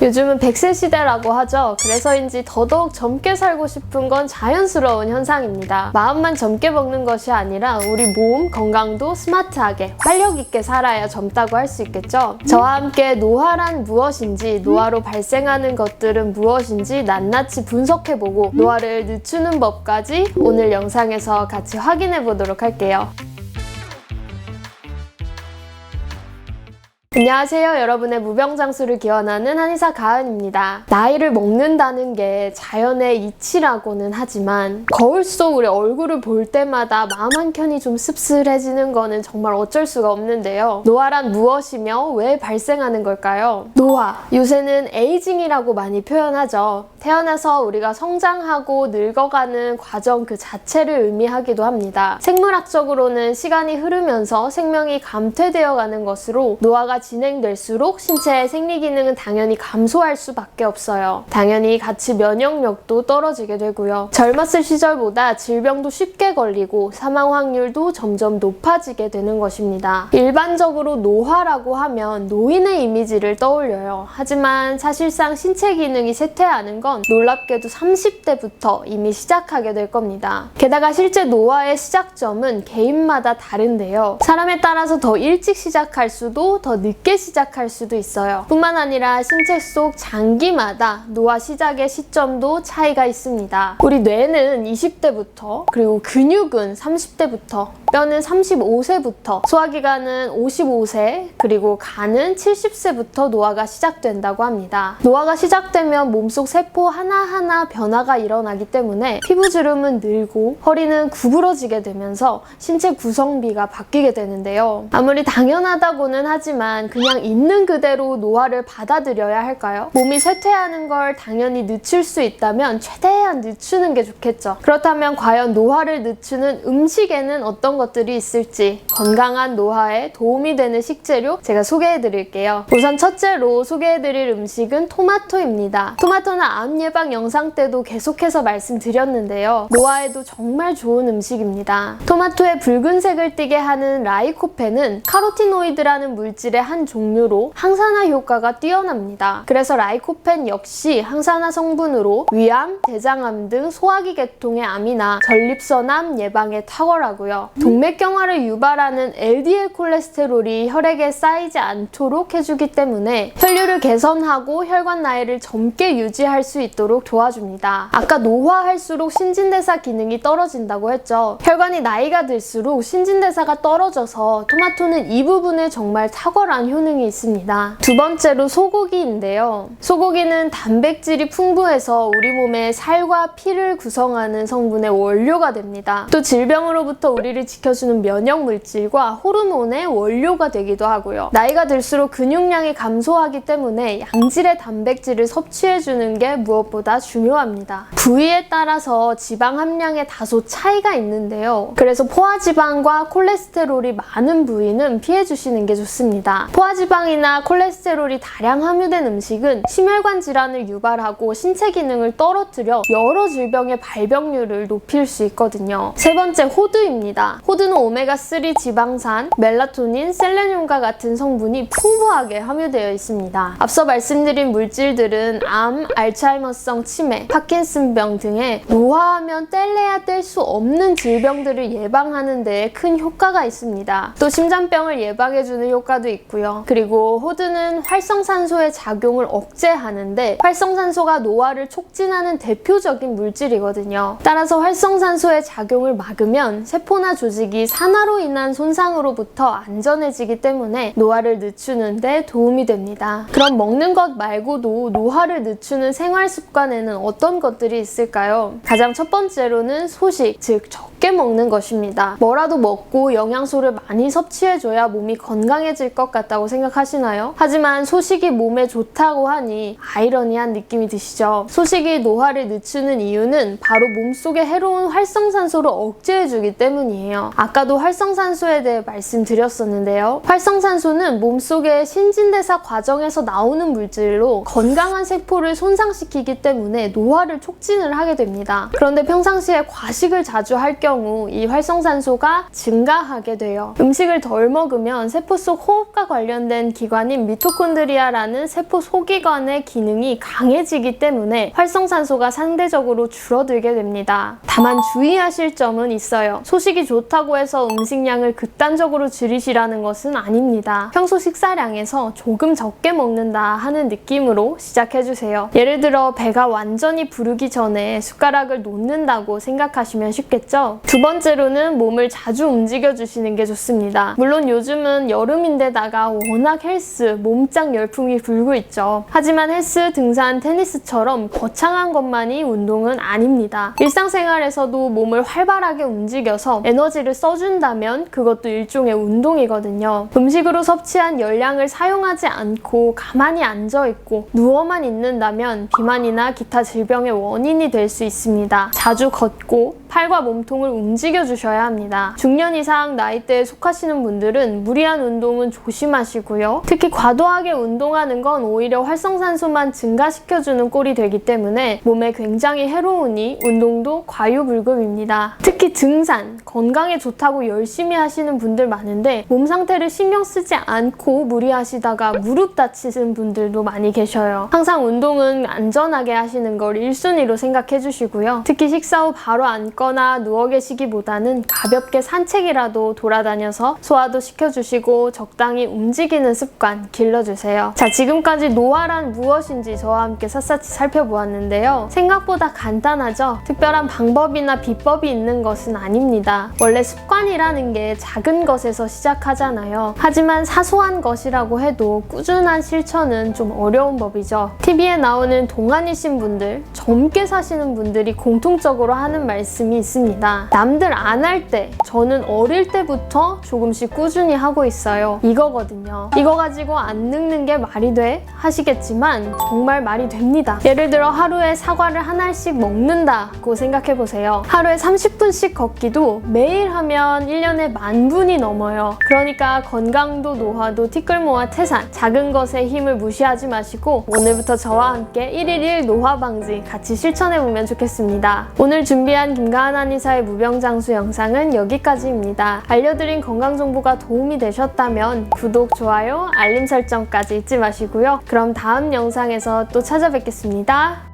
요즘은 100세 시대라고 하죠. 그래서인지 더더욱 젊게 살고 싶은 건 자연스러운 현상입니다. 마음만 젊게 먹는 것이 아니라 우리 몸 건강도 스마트하게 활력 있게 살아야 젊다고 할 수 있겠죠. 저와 함께 노화란 무엇인지, 노화로 발생하는 것들은 무엇인지 낱낱이 분석해보고 노화를 늦추는 법까지 오늘 영상에서 같이 확인해 보도록 할게요. 안녕하세요. 여러분의 무병장수를 기원하는 한의사 가은입니다. 나이를 먹는다는 게 자연의 이치라고는 하지만 거울 속 우리 얼굴을 볼 때마다 마음 한켠이 좀 씁쓸해지는 거는 정말 어쩔 수가 없는데요. 노화란 무엇이며 왜 발생하는 걸까요? 노화, 요새는 에이징이라고 많이 표현하죠. 태어나서 우리가 성장하고 늙어가는 과정 그 자체를 의미하기도 합니다. 생물학적으로는 시간이 흐르면서 생명이 감퇴되어 가는 것으로 노화가 진행될수록 신체의 생리 기능은 당연히 감소할 수밖에 없어요. 당연히 같이 면역력도 떨어지게 되고요. 젊었을 시절보다 질병도 쉽게 걸리고 사망 확률도 점점 높아지게 되는 것입니다. 일반적으로 노화라고 하면 노인의 이미지를 떠올려요. 하지만 사실상 신체 기능이 쇠퇴하는 건 놀랍게도 30대부터 이미 시작하게 될 겁니다. 게다가 실제 노화의 시작점은 개인마다 다른데요. 사람에 따라서 더 일찍 시작할 수도 더 늦게 시작할 수도 있어요. 뿐만 아니라 신체 속 장기마다 노화 시작의 시점도 차이가 있습니다. 우리 뇌는 20대부터, 그리고 근육은 30대부터, 뼈는 35세부터, 소화기관은 55세, 그리고 간은 70세부터 노화가 시작된다고 합니다. 노화가 시작되면 몸속 세포 하나하나 변화가 일어나기 때문에 피부주름은 늘고 허리는 구부러지게 되면서 신체 구성비가 바뀌게 되는데요. 아무리 당연하다고는 하지만 그냥 있는 그대로 노화를 받아들여야 할까요? 몸이 쇠퇴하는 걸 당연히 늦출 수 있다면 최대한 늦추는 게 좋겠죠. 그렇다면 과연 노화를 늦추는 음식에는 어떤 것들이 있을지, 건강한 노화에 도움이 되는 식재료 제가 소개해 드릴게요. 우선 첫째로 소개해 드릴 음식은 토마토입니다. 토마토는 암 예방 영상 때도 계속해서 말씀드렸는데요. 노화에도 정말 좋은 음식입니다. 토마토의 붉은색을 띠게 하는 라이코펜은 카로티노이드라는 물질의 한 종류로 항산화 효과가 뛰어납니다. 그래서 라이코펜 역시 항산화 성분으로 위암, 대장암 등 소화기 계통의 암이나 전립선암 예방에 탁월하고요. 동맥경화를 유발하는 LDL 콜레스테롤이 혈액에 쌓이지 않도록 해주기 때문에 혈류를 개선하고 혈관 나이를 젊게 유지할 수 있도록 도와줍니다. 아까 노화할수록 신진대사 기능이 떨어진다고 했죠. 혈관이 나이가 들수록 신진대사가 떨어져서 토마토는 이 부분에 정말 탁월한 효능이 있습니다. 두 번째로 소고기인데요. 소고기는 단백질이 풍부해서 우리 몸의 살과 피를 구성하는 성분의 원료가 됩니다. 또 질병으로부터 우리를 지켜주는 면역 물질과 호르몬의 원료가 되기도 하고요. 나이가 들수록 근육량이 감소하기 때문에 양질의 단백질을 섭취해주는 게 무엇보다 중요합니다. 부위에 따라서 지방 함량에 다소 차이가 있는데요. 그래서 포화지방과 콜레스테롤이 많은 부위는 피해주시는 게 좋습니다. 포화지방이나 콜레스테롤이 다량 함유된 음식은 심혈관 질환을 유발하고 신체 기능을 떨어뜨려 여러 질병의 발병률을 높일 수 있거든요. 세 번째, 호두입니다. 호두는 오메가3 지방산, 멜라토닌, 셀레늄과 같은 성분이 풍부하게 함유되어 있습니다. 앞서 말씀드린 물질들은 암, 알츠하이머성 치매, 파킨슨병 등의 노화하면 뗄래야 뗄 수 없는 질병들을 예방하는 데에 큰 효과가 있습니다. 또 심장병을 예방해주는 효과도 있고요. 그리고 호두는 활성산소의 작용을 억제하는데 활성산소가 노화를 촉진하는 대표적인 물질이거든요. 따라서 활성산소의 작용을 막으면 세포나 조직이 산화로 인한 손상으로부터 안전해지기 때문에 노화를 늦추는 데 도움이 됩니다. 그럼 먹는 것 말고도 노화를 늦추는 생활 습관에는 어떤 것들이 있을까요? 가장 첫 번째로는 소식, 즉 적게 먹는 것입니다. 뭐라도 먹고 영양소를 많이 섭취해줘야 몸이 건강해질 것 같다고 생각하시나요? 하지만 소식이 몸에 좋다고 하니 아이러니한 느낌이 드시죠? 소식이 노화를 늦추는 이유는 바로 몸속에 해로운 활성산소를 억제해주기 때문이에요. 있거든요. 아까도 활성산소에 대해 말씀드렸었는데요. 활성산소는 몸속의 신진대사 과정에서 나오는 물질로 건강한 세포를 손상시키기 때문에 노화를 촉진을 하게 됩니다. 그런데 평상시에 과식을 자주 할 경우 이 활성산소가 증가하게 돼요. 음식을 덜 먹으면 세포 속 호흡과 관련된 기관인 미토콘드리아라는 세포 소기관의 기능이 강해지기 때문에 활성산소가 상대적으로 줄어들게 됩니다. 다만 주의하실 점은 있어요. 소식이 좋다고 해서 음식량을 극단적으로 줄이시라는 것은 아닙니다. 평소 식사량에서 조금 적게 먹는다 하는 느낌으로 시작해주세요. 예를 들어 배가 완전히 부르기 전에 숟가락을 놓는다고 생각하시면 쉽겠죠? 두 번째로는 몸을 자주 움직여주시는 게 좋습니다. 물론 요즘은 여름인데다가 워낙 헬스, 몸짱 열풍이 불고 있죠. 하지만 헬스, 등산, 테니스처럼 거창한 것만이 운동은 아닙니다. 일상생활에서도 몸을 활발하게 움직여서 에너지를 써준다면 그것도 일종의 운동이거든요. 음식으로 섭취한 열량을 사용하지 않고 가만히 앉아있고 누워만 있는다면 비만이나 기타 질병의 원인이 될 수 있습니다. 자주 걷고 팔과 몸통을 움직여 주셔야 합니다. 중년 이상 나이대에 속하시는 분들은 무리한 운동은 조심하시고요. 특히 과도하게 운동하는 건 오히려 활성산소만 증가시켜주는 꼴이 되기 때문에 몸에 굉장히 해로우니 운동도 과유불급입니다. 특히 등산, 건강에 좋다고 열심히 하시는 분들 많은데 몸 상태를 신경 쓰지 않고 무리하시다가 무릎 다치는 분들도 많이 계셔요. 항상 운동은 안전하게 하시는 걸 1순위로 생각해 주시고요. 특히 식사 후 바로 앉거나 누워 계시기보다는 가볍게 산책이라도 돌아다녀서 소화도 시켜주시고 적당히 움직이는 습관 길러주세요. 자, 지금까지 노화란 무엇인지 저와 함께 샅샅이 살펴보았는데요. 생각보다 간단하죠? 특별한 방법이나 비법이 있는 것은 아닙니다. 원래 습관이라는 게 작은 것에서 시작하잖아요. 하지만 사소한 것이라고 해도 꾸준한 실천은 좀 어려운 법이죠. TV에 나오는 동안이신 분들, 젊게 사시는 분들이 공통적으로 하는 말씀이 있습니다. 남들 안 할 때, 저는 어릴 때부터 조금씩 꾸준히 하고 있어요. 이거거든요. 이거 가지고 안 늙는 게 말이 돼? 하시겠지만 정말 말이 됩니다. 예를 들어 하루에 사과를 한 알씩 먹는다고 생각해보세요. 하루에 30분씩 걷기도 매일 하면 1년에 10,000분이 넘어요. 그러니까 건강도 노화도 티끌모아 태산, 작은 것에 힘을 무시하지 마시고 오늘부터 저와 함께 1일 1 노화 방지 같이 실천해보면 좋겠습니다. 오늘 준비한 김가은 한의사의 무병장수 영상은 여기까지입니다. 알려드린 건강정보가 도움이 되셨다면 구독, 좋아요, 알림 설정까지 잊지 마시고요. 그럼 다음 영상에서 또 찾아뵙겠습니다.